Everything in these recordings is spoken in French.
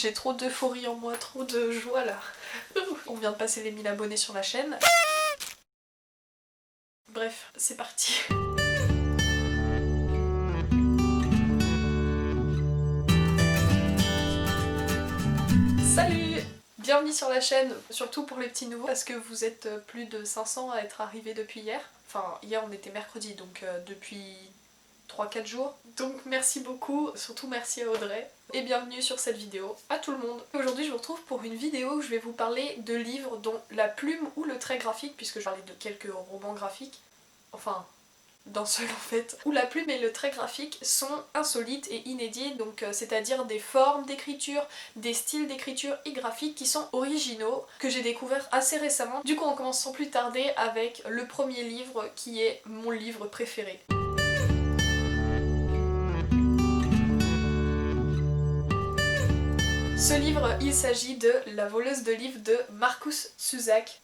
J'ai trop d'euphorie en moi, trop de joie là. On vient de passer les 1000 abonnés sur la chaîne. Bref, c'est parti. Salut! Bienvenue sur la chaîne, surtout pour les petits nouveaux, parce que vous êtes plus de 500 à être arrivés depuis hier. Enfin, hier on était mercredi, donc depuis 3-4 jours. Donc merci beaucoup, surtout merci à Audrey. Et bienvenue sur cette vidéo, à tout le monde. Aujourd'hui je vous retrouve pour une vidéo où je vais vous parler de livres dont la plume ou le trait graphique, puisque je parlais de quelques romans graphiques, enfin d'un seul en fait, où la plume et le trait graphique sont insolites et inédits, donc c'est-à-dire des formes d'écriture, des styles d'écriture et graphiques qui sont originaux, que j'ai découvert assez récemment. Du coup on commence sans plus tarder avec le premier livre qui est mon livre préféré. Ce livre, il s'agit de La voleuse de livres de Marcus Zusak.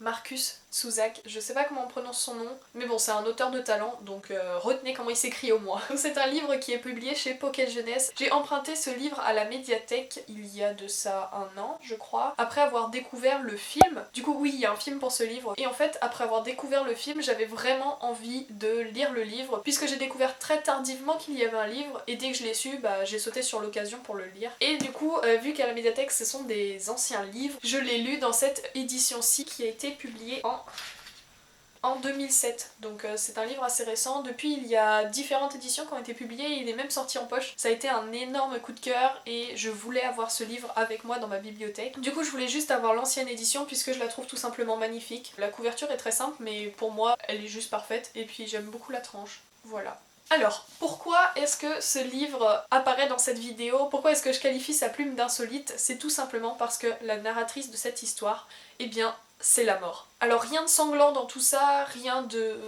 Je sais pas comment on prononce son nom, mais bon, c'est un auteur de talent, donc retenez comment il s'écrit au moins. C'est un livre qui est publié chez Pocket Jeunesse. J'ai emprunté ce livre à la médiathèque il y a de ça 1 an, je crois, après avoir découvert le film. Du coup, oui, il y a un film pour ce livre. Et en fait, après avoir découvert le film, j'avais vraiment envie de lire le livre, puisque j'ai découvert très tardivement qu'il y avait un livre, et dès que je l'ai su, bah, j'ai sauté sur l'occasion pour le lire. Et du coup, vu qu'à la médiathèque, ce sont des anciens livres, je l'ai lu dans cette édition-ci qui a été publiée en 2007, donc c'est un livre assez récent. Depuis il y a différentes éditions qui ont été publiées et il est même sorti en poche. Ça a été un énorme coup de cœur et je voulais avoir ce livre avec moi dans ma bibliothèque. Du coup je voulais juste avoir l'ancienne édition puisque je la trouve tout simplement magnifique. La couverture est très simple mais pour moi elle est juste parfaite et puis j'aime beaucoup la tranche. Voilà. Alors, pourquoi est-ce que ce livre apparaît dans cette vidéo? Pourquoi est-ce que je qualifie sa plume d'insolite? C'est tout simplement parce que la narratrice de cette histoire, eh bien, c'est la mort. Alors rien de sanglant dans tout ça, rien de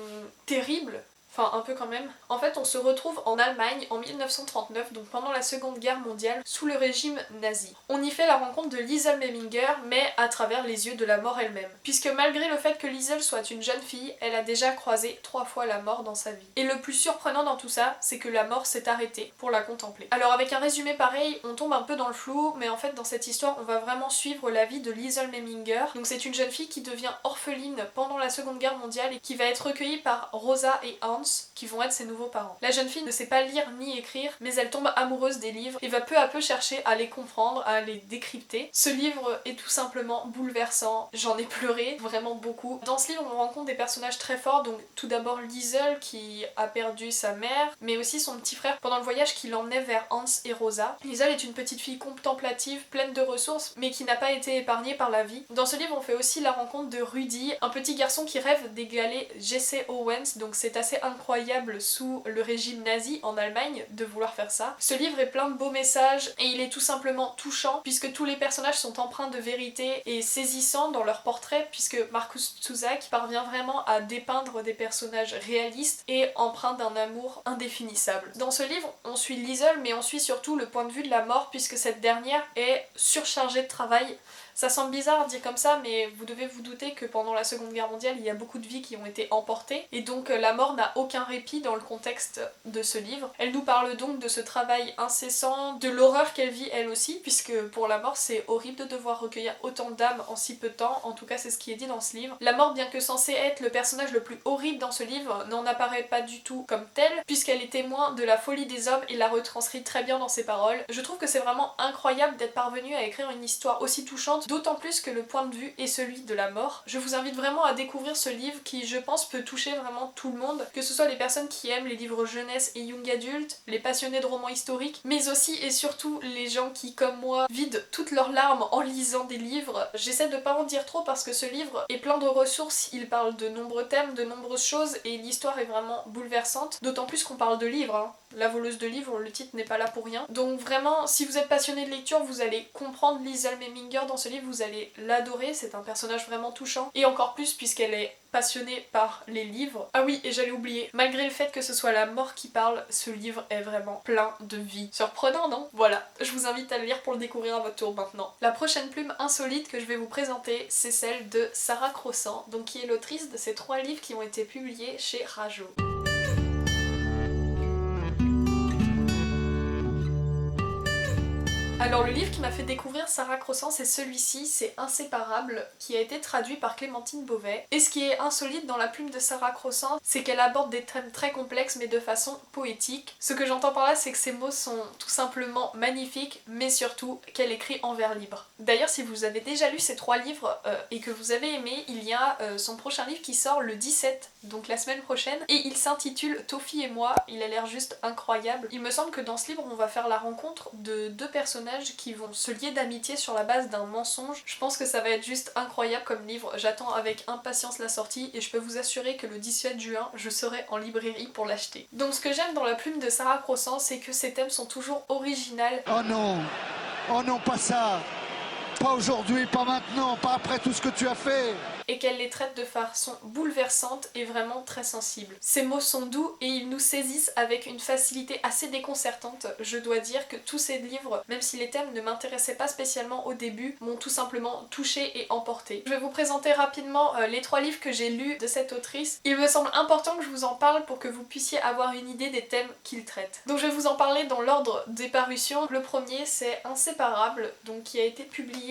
terrible, enfin un peu quand même. En fait on se retrouve en Allemagne en 1939, donc pendant la Seconde Guerre mondiale, sous le régime nazi. On y fait la rencontre de Liesel Meminger, mais à travers les yeux de la mort elle-même. Puisque malgré le fait que Liesel soit une jeune fille, elle a déjà croisé 3 fois la mort dans sa vie. Et le plus surprenant dans tout ça, c'est que la mort s'est arrêtée pour la contempler. Alors avec un résumé pareil, on tombe un peu dans le flou, mais en fait dans cette histoire on va vraiment suivre la vie de Liesel Meminger. Donc c'est une jeune fille qui devient orpheline pendant la Seconde Guerre mondiale et qui va être recueillie par Rosa et Hans, qui vont être ses nouveaux parents. La jeune fille ne sait pas lire ni écrire, mais elle tombe amoureuse des livres et va peu à peu chercher à les comprendre, à les décrypter. Ce livre est tout simplement bouleversant, j'en ai pleuré vraiment beaucoup. Dans ce livre on rencontre des personnages très forts, donc tout d'abord Liesel qui a perdu sa mère, mais aussi son petit frère pendant le voyage qui l'emmenait vers Hans et Rosa. Liesel est une petite fille contemplative, pleine de ressources, mais qui n'a pas été épargnée par la vie. Dans ce livre on fait aussi la rencontre de Rudy, un petit garçon qui rêve d'égaler Jesse Owens, donc c'est assez incroyable sous le régime nazi en Allemagne de vouloir faire ça. Ce livre est plein de beaux messages et il est tout simplement touchant puisque tous les personnages sont empreints de vérité et saisissants dans leurs portraits, puisque Marcus Zusak parvient vraiment à dépeindre des personnages réalistes et empreints d'un amour indéfinissable. Dans ce livre on suit Liesel, mais on suit surtout le point de vue de la mort puisque cette dernière est surchargée de travail. Ça semble bizarre dit comme ça, mais vous devez vous douter que pendant la Seconde Guerre mondiale, il y a beaucoup de vies qui ont été emportées, et donc la mort n'a aucun répit dans le contexte de ce livre. Elle nous parle donc de ce travail incessant, de l'horreur qu'elle vit elle aussi, puisque pour la mort c'est horrible de devoir recueillir autant d'âmes en si peu de temps, en tout cas c'est ce qui est dit dans ce livre. La mort, bien que censée être le personnage le plus horrible dans ce livre, n'en apparaît pas du tout comme telle, puisqu'elle est témoin de la folie des hommes et la retranscrit très bien dans ses paroles. Je trouve que c'est vraiment incroyable d'être parvenue à écrire une histoire aussi touchante, d'autant plus que le point de vue est celui de la mort. Je vous invite vraiment à découvrir ce livre qui, je pense, peut toucher vraiment tout le monde, que ce soit les personnes qui aiment les livres jeunesse et young adultes, les passionnés de romans historiques, mais aussi et surtout les gens qui, comme moi, vident toutes leurs larmes en lisant des livres. J'essaie de pas en dire trop parce que ce livre est plein de ressources, il parle de nombreux thèmes, de nombreuses choses, et l'histoire est vraiment bouleversante, d'autant plus qu'on parle de livres, hein. La voleuse de livres, le titre n'est pas là pour rien. Donc vraiment, si vous êtes passionné de lecture, vous allez comprendre Liesel Meminger dans ce livre, vous allez l'adorer, c'est un personnage vraiment touchant. Et encore plus puisqu'elle est passionnée par les livres. Ah oui, et j'allais oublier, malgré le fait que ce soit la mort qui parle, ce livre est vraiment plein de vie. Surprenant, non? Voilà, je vous invite à le lire pour le découvrir à votre tour maintenant. La prochaine plume insolite que je vais vous présenter, c'est celle de Sarah Crossan, donc qui est l'autrice de ces 3 livres qui ont été publiés chez Rajo. Alors le livre qui m'a fait découvrir Sarah Crossan, c'est celui-ci, c'est Inséparables, qui a été traduit par Clémentine Beauvais. Et ce qui est insolite dans la plume de Sarah Crossan, c'est qu'elle aborde des thèmes très complexes mais de façon poétique. Ce que j'entends par là, c'est que ses mots sont tout simplement magnifiques, mais surtout qu'elle écrit en vers libre. D'ailleurs, si vous avez déjà lu ces 3 livres et que vous avez aimé, il y a son prochain livre qui sort le 17, donc la semaine prochaine, et il s'intitule Tofi et moi. Il a l'air juste incroyable. Il me semble que dans ce livre, on va faire la rencontre de 2 personnages qui vont se lier d'amitié sur la base d'un mensonge. Je pense que ça va être juste incroyable comme livre. J'attends avec impatience la sortie et je peux vous assurer que le 17 juin, je serai en librairie pour l'acheter. Donc ce que j'aime dans la plume de Sarah Crossan, c'est que ses thèmes sont toujours originaux. Oh non, pas ça. Pas aujourd'hui, pas maintenant, pas après tout ce que tu as fait. Et qu'elle les traite de façon bouleversante et vraiment très sensible. Ses mots sont doux et ils nous saisissent avec une facilité assez déconcertante. Je dois dire que tous ces livres, même si les thèmes ne m'intéressaient pas spécialement au début, m'ont tout simplement touchée et emportée. Je vais vous présenter rapidement les 3 livres que j'ai lus de cette autrice. Il me semble important que je vous en parle pour que vous puissiez avoir une idée des thèmes qu'ils traitent. Donc je vais vous en parler dans l'ordre des parutions. Le premier c'est Inséparables, donc qui a été publié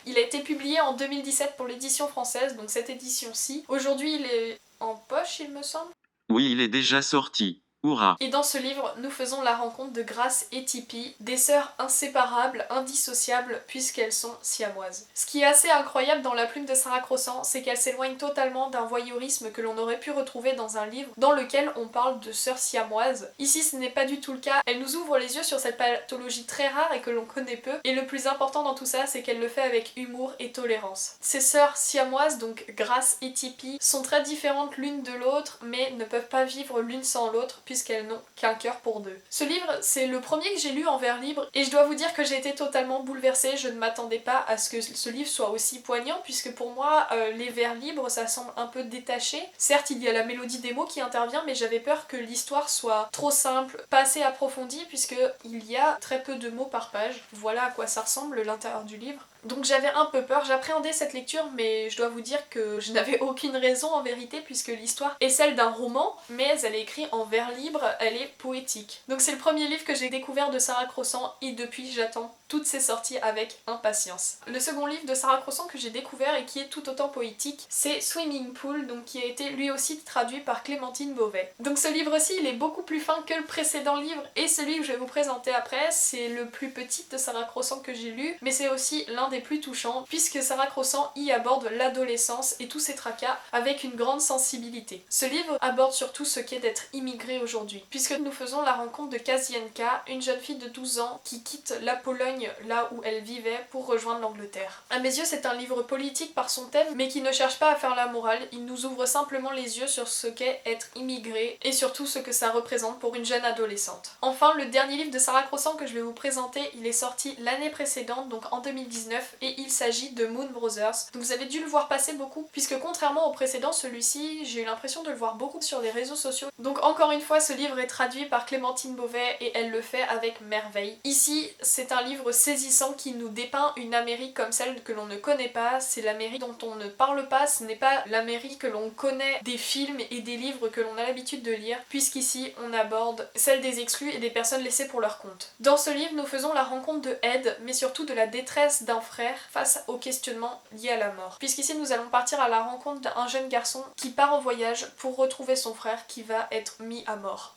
Il a été publié en 2017 pour l'édition française, donc cette édition-ci. Aujourd'hui, il est en poche, il me semble. Oui, il est déjà sorti. Hurrah! Et dans ce livre, nous faisons la rencontre de Grace et Tipi, des sœurs inséparables, indissociables, puisqu'elles sont siamoises. Ce qui est assez incroyable dans la plume de Sarah Crossan, c'est qu'elle s'éloigne totalement d'un voyeurisme que l'on aurait pu retrouver dans un livre dans lequel on parle de sœurs siamoises. Ici, ce n'est pas du tout le cas. Elle nous ouvre les yeux sur cette pathologie très rare et que l'on connaît peu. Et le plus important dans tout ça, c'est qu'elle le fait avec humour et tolérance. Ces sœurs siamoises, donc Grace et Tipi, sont très différentes l'une de l'autre, mais ne peuvent pas vivre l'une sans l'autre, puisqu'elles n'ont qu'un cœur pour 2. Ce livre, c'est le premier que j'ai lu en vers libre et je dois vous dire que j'ai été totalement bouleversée. Je ne m'attendais pas à ce que ce livre soit aussi poignant, puisque pour moi, les vers libres, ça semble un peu détaché. Certes, il y a la mélodie des mots qui intervient, mais j'avais peur que l'histoire soit trop simple, pas assez approfondie, puisque il y a très peu de mots par page. Voilà à quoi ça ressemble l'intérieur du livre. Donc j'avais un peu peur, j'appréhendais cette lecture, mais je dois vous dire que je n'avais aucune raison en vérité, puisque l'histoire est celle d'un roman, mais elle est écrite en vers libre, elle est poétique. Donc c'est le premier livre que j'ai découvert de Sarah Crossan, et depuis j'attends toutes ses sorties avec impatience. Le second livre de Sarah Crossan que j'ai découvert et qui est tout autant poétique, c'est Swimming Pool, donc qui a été lui aussi traduit par Clémentine Beauvais. Donc ce livre-ci, il est beaucoup plus fin que le précédent livre, et celui que je vais vous présenter après, c'est le plus petit de Sarah Crossan que j'ai lu, mais c'est aussi l'un des plus touchants, puisque Sarah Crossan y aborde l'adolescence et tous ses tracas avec une grande sensibilité. Ce livre aborde surtout ce qu'est d'être immigré aujourd'hui, puisque nous faisons la rencontre de Kazienka, une jeune fille de 12 ans qui quitte la Pologne là où elle vivait pour rejoindre l'Angleterre. À mes yeux, c'est un livre politique par son thème, mais qui ne cherche pas à faire la morale, il nous ouvre simplement les yeux sur ce qu'est être immigré et surtout ce que ça représente pour une jeune adolescente. Enfin, le dernier livre de Sarah Crossan que je vais vous présenter, il est sorti l'année précédente, donc en 2019, et il s'agit de Moon Brothers. Donc vous avez dû le voir passer beaucoup, puisque contrairement au précédent, celui-ci, j'ai eu l'impression de le voir beaucoup sur les réseaux sociaux. Donc encore une fois, ce livre est traduit par Clémentine Beauvais et elle le fait avec merveille. Ici, c'est un livre saisissant qui nous dépeint une Amérique comme celle que l'on ne connaît pas, c'est l'Amérique dont on ne parle pas, ce n'est pas l'Amérique que l'on connaît des films et des livres que l'on a l'habitude de lire, puisqu'ici on aborde celle des exclus et des personnes laissées pour leur compte. Dans ce livre, nous faisons la rencontre de Ed, mais surtout de la détresse d'un frère face aux questionnements liés à la mort. Puisqu'ici nous allons partir à la rencontre d'un jeune garçon qui part en voyage pour retrouver son frère qui va être mis à mort.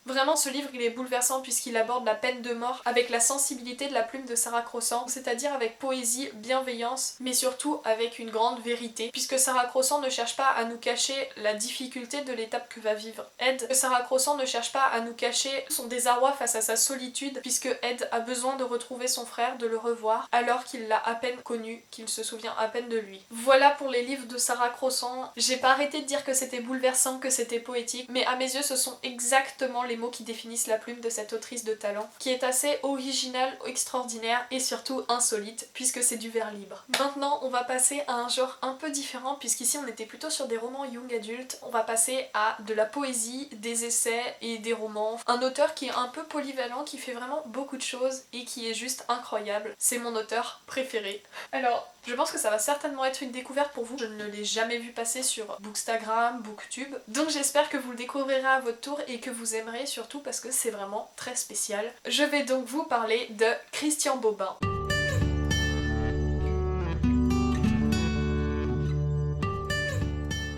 Vraiment, ce livre il est bouleversant puisqu'il aborde la peine de mort avec la sensibilité de la plume de Sarah Crossan, c'est-à-dire avec poésie, bienveillance, mais surtout avec une grande vérité, puisque Sarah Crossan ne cherche pas à nous cacher la difficulté de l'étape que va vivre Ed. Sarah Crossan ne cherche pas à nous cacher son désarroi face à sa solitude, puisque Ed a besoin de retrouver son frère, de le revoir, alors qu'il l'a à peine connu, qu'il se souvient à peine de lui. Voilà pour les livres de Sarah Crossan. J'ai pas arrêté de dire que c'était bouleversant, que c'était poétique, mais à mes yeux ce sont exactement les mots mots qui définissent la plume de cette autrice de talent, qui est assez originale, extraordinaire et surtout insolite, puisque c'est du vers libre. Maintenant, on va passer à un genre un peu différent, puisqu'ici on était plutôt sur des romans young adultes. On va passer à de la poésie, des essais et des romans. Un auteur qui est un peu polyvalent, qui fait vraiment beaucoup de choses et qui est juste incroyable. C'est mon auteur préféré. Alors, je pense que ça va certainement être une découverte pour vous. Je ne l'ai jamais vu passer sur Bookstagram, Booktube. Donc j'espère que vous le découvrirez à votre tour et que vous aimerez, surtout parce que c'est vraiment très spécial. Je vais donc vous parler de Christian Bobin.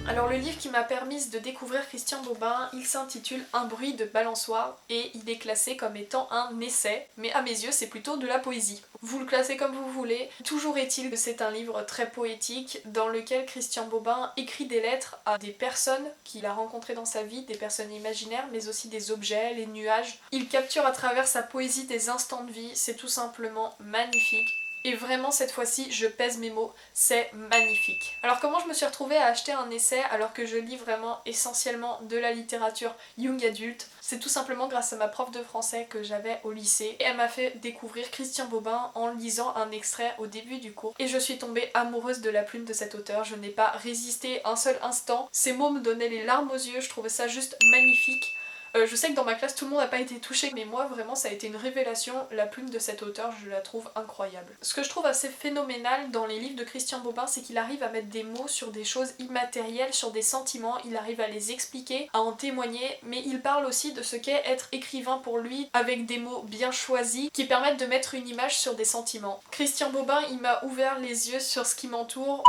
Alors le livre qui m'a permis de découvrir Christian Bobin, il s'intitule Un bruit de balançoire et il est classé comme étant un essai, mais à mes yeux c'est plutôt de la poésie. Vous le classez comme vous voulez, toujours est-il que c'est un livre très poétique dans lequel Christian Bobin écrit des lettres à des personnes qu'il a rencontrées dans sa vie, des personnes imaginaires mais aussi des objets, les nuages. Il capture à travers sa poésie des instants de vie, c'est tout simplement magnifique. Et vraiment cette fois-ci, je pèse mes mots, c'est magnifique. Alors comment je me suis retrouvée à acheter un essai alors que je lis vraiment essentiellement de la littérature young adulte? C'est tout simplement grâce à ma prof de français que j'avais au lycée. Et elle m'a fait découvrir Christian Bobin en lisant un extrait au début du cours. Et je suis tombée amoureuse de la plume de cet auteur, je n'ai pas résisté un seul instant. Ces mots me donnaient les larmes aux yeux, je trouvais ça juste magnifique. Je sais que dans ma classe tout le monde n'a pas été touché, mais moi vraiment ça a été une révélation, la plume de cet auteur je la trouve incroyable. Ce que je trouve assez phénoménal dans les livres de Christian Bobin, c'est qu'il arrive à mettre des mots sur des choses immatérielles, sur des sentiments, il arrive à les expliquer, à en témoigner, mais il parle aussi de ce qu'est être écrivain pour lui, avec des mots bien choisis, qui permettent de mettre une image sur des sentiments. Christian Bobin, il m'a ouvert les yeux sur ce qui m'entoure.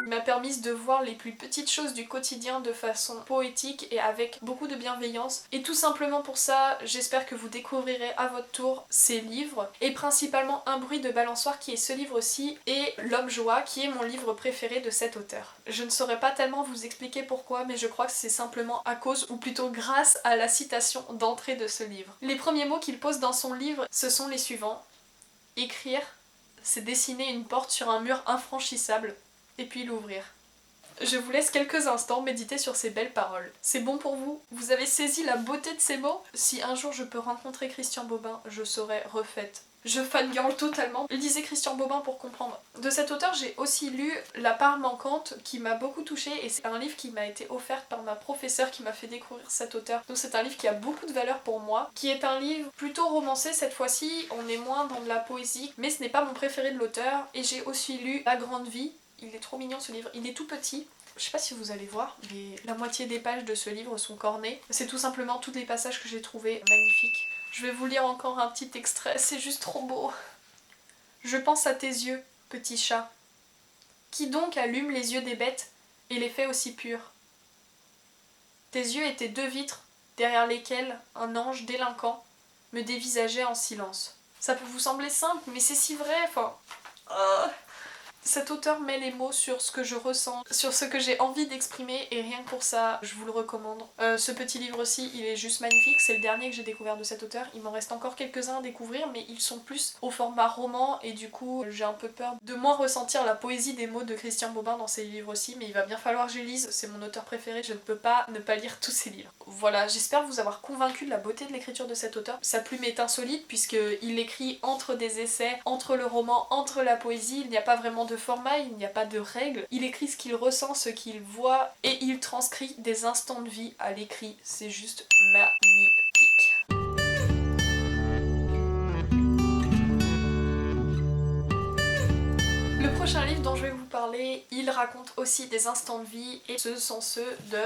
Il m'a permis de voir les plus petites choses du quotidien de façon poétique et avec beaucoup de bienveillance. Et tout simplement pour ça, j'espère que vous découvrirez à votre tour ces livres. Et principalement Un bruit de balançoire qui est ce livre-ci et L'homme joie qui est mon livre préféré de cet auteur. Je ne saurais pas tellement vous expliquer pourquoi, mais je crois que c'est simplement à cause ou plutôt grâce à la citation d'entrée de ce livre. Les premiers mots qu'il pose dans son livre, ce sont les suivants. Écrire, c'est dessiner une porte sur un mur infranchissable. Et puis l'ouvrir. Je vous laisse quelques instants méditer sur ces belles paroles. C'est bon pour vous? Vous avez saisi la beauté de ces mots? Si un jour je peux rencontrer Christian Bobin, je serai refaite. Je fangirl totalement. Lisez Christian Bobin pour comprendre. De cet auteur, j'ai aussi lu La part manquante qui m'a beaucoup touchée et c'est un livre qui m'a été offert par ma professeure qui m'a fait découvrir cet auteur. Donc c'est un livre qui a beaucoup de valeur pour moi, qui est un livre plutôt romancé cette fois-ci, on est moins dans de la poésie, mais ce n'est pas mon préféré de l'auteur. Et j'ai aussi lu La grande vie. Il est trop mignon ce livre, il est tout petit. Je sais pas si vous allez voir, mais la moitié des pages de ce livre sont cornées. C'est tout simplement tous les passages que j'ai trouvés magnifiques. Je vais vous lire encore un petit extrait, c'est juste trop beau. Je pense à tes yeux, petit chat. Qui donc allume les yeux des bêtes et les fait aussi purs? Tes yeux étaient deux vitres, derrière lesquelles un ange délinquant me dévisageait en silence. Ça peut vous sembler simple, mais c'est si vrai, enfin... Cet auteur met les mots sur ce que je ressens, sur ce que j'ai envie d'exprimer et rien que pour ça, je vous le recommande. Ce petit livre-ci, il est juste magnifique, c'est le dernier que j'ai découvert de cet auteur. Il m'en reste encore quelques-uns à découvrir, mais ils sont plus au format roman et du coup, j'ai un peu peur de moins ressentir la poésie des mots de Christian Bobin dans ces livres-ci, mais il va bien falloir que je les lise, c'est mon auteur préféré, je ne peux pas ne pas lire tous ses livres. Voilà, j'espère vous avoir convaincu de la beauté de l'écriture de cet auteur. Sa plume est insolite puisqu'il écrit entre des essais, entre le roman, entre la poésie, il n'y a pas vraiment de format, il n'y a pas de règles. Il écrit ce qu'il ressent, ce qu'il voit et il transcrit des instants de vie à l'écrit. C'est juste magnifique. Le prochain livre dont je vais vous parler, il raconte aussi des instants de vie et ce sont ceux de...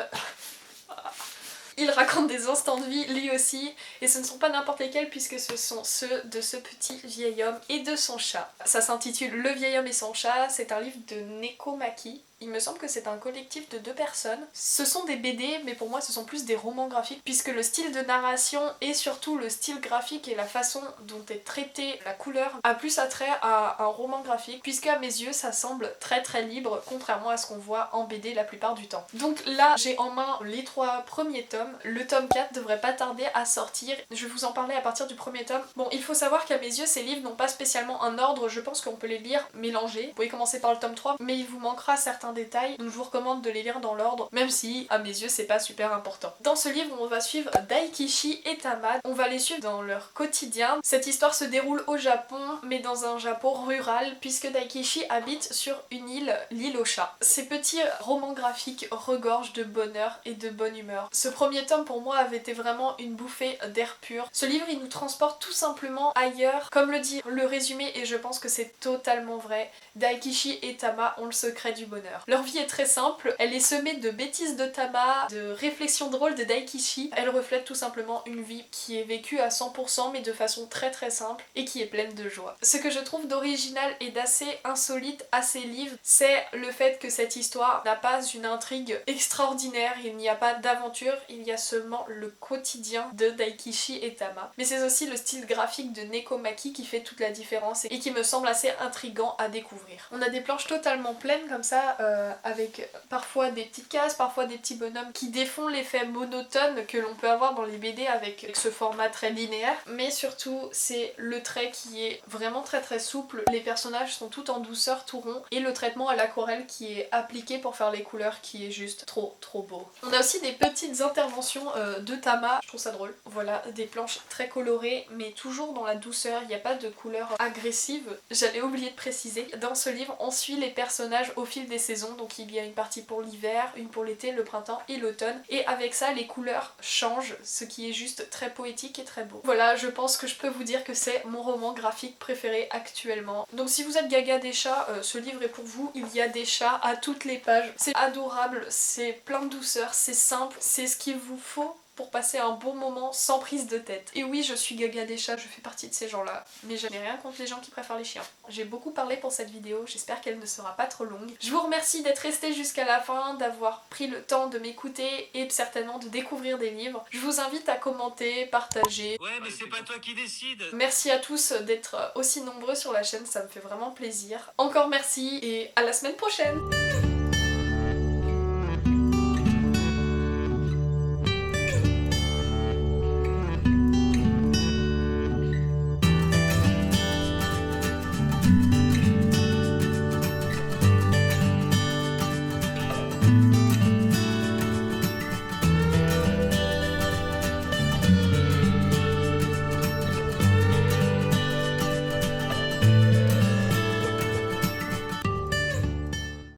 Il raconte des instants de vie lui aussi et ce ne sont pas n'importe lesquels puisque ce sont ceux de ce petit vieil homme et de son chat. Ça s'intitule Le vieil homme et son chat, c'est un livre de Neko Maki. Il me semble que c'est un collectif de 2 personnes. Ce sont des BD, mais pour moi ce sont plus des romans graphiques, puisque le style de narration et surtout le style graphique et la façon dont est traitée la couleur a plus attrait à un roman graphique, puisque à mes yeux ça semble très très libre, contrairement à ce qu'on voit en BD la plupart du temps. Donc là j'ai en main les 3 premiers tomes, le tome 4 devrait pas tarder à sortir, je vais vous en parler à partir du premier tome. Bon, il faut savoir qu'à mes yeux ces livres n'ont pas spécialement un ordre, je pense qu'on peut les lire mélangés. Vous pouvez commencer par le tome 3, mais il vous manquera certains certains détails, donc je vous recommande de les lire dans l'ordre, même si à mes yeux c'est pas super important. Dans ce livre on va suivre Daikichi et Tama, on va les suivre dans leur quotidien. Cette histoire se déroule au Japon, mais dans un Japon rural, puisque Daikichi habite sur une île, l'île aux chats. Ces petits romans graphiques regorgent de bonheur et de bonne humeur. Ce premier tome pour moi avait été vraiment une bouffée d'air pur. Ce livre il nous transporte tout simplement ailleurs. Comme le dit le résumé, et je pense que c'est totalement vrai, Daikichi et Tama ont le secret du bonheur. Leur vie est très simple, elle est semée de bêtises de Tama, de réflexions drôles de Daikichi. Elle reflète tout simplement une vie qui est vécue à 100% mais de façon très très simple et qui est pleine de joie. Ce que je trouve d'original et d'assez insolite à ces livres, c'est le fait que cette histoire n'a pas une intrigue extraordinaire, il n'y a pas d'aventure, il y a seulement le quotidien de Daikichi et Tama. Mais c'est aussi le style graphique de Nekomaki qui fait toute la différence et qui me semble assez intriguant à découvrir. On a des planches totalement pleines comme ça, avec parfois des petites cases, parfois des petits bonhommes qui défont l'effet monotone que l'on peut avoir dans les BD avec ce format très linéaire, mais surtout c'est le trait qui est vraiment très très souple, les personnages sont tout en douceur, tout rond, et le traitement à l'aquarelle qui est appliqué pour faire les couleurs qui est juste trop beau. On a aussi des petites interventions de Tama, je trouve ça drôle. Voilà, des planches très colorées mais toujours dans la douceur, il n'y a pas de couleurs agressives. J'avais oublié de préciser, dans ce livre on suit les personnages au fil des saisons, donc il y a une partie pour l'hiver, une pour l'été, le printemps et l'automne, et avec ça les couleurs changent, ce qui est juste très poétique et très beau. Voilà, je pense que je peux vous dire que c'est mon roman graphique préféré actuellement. Donc si vous êtes gaga des chats, ce livre est pour vous. Il y a des chats à toutes les pages, c'est adorable, c'est plein de douceur, c'est simple, c'est ce qu'il vous faut pour passer un bon moment sans prise de tête. Et oui, je suis gaga des chats, je fais partie de ces gens-là, mais je n'ai rien contre les gens qui préfèrent les chiens. J'ai beaucoup parlé pour cette vidéo, j'espère qu'elle ne sera pas trop longue. Je vous remercie d'être resté jusqu'à la fin, d'avoir pris le temps de m'écouter et certainement de découvrir des livres. Je vous invite à commenter, partager. Ouais, mais c'est pas toi qui décide. Merci à tous d'être aussi nombreux sur la chaîne, ça me fait vraiment plaisir. Encore merci et à la semaine prochaine.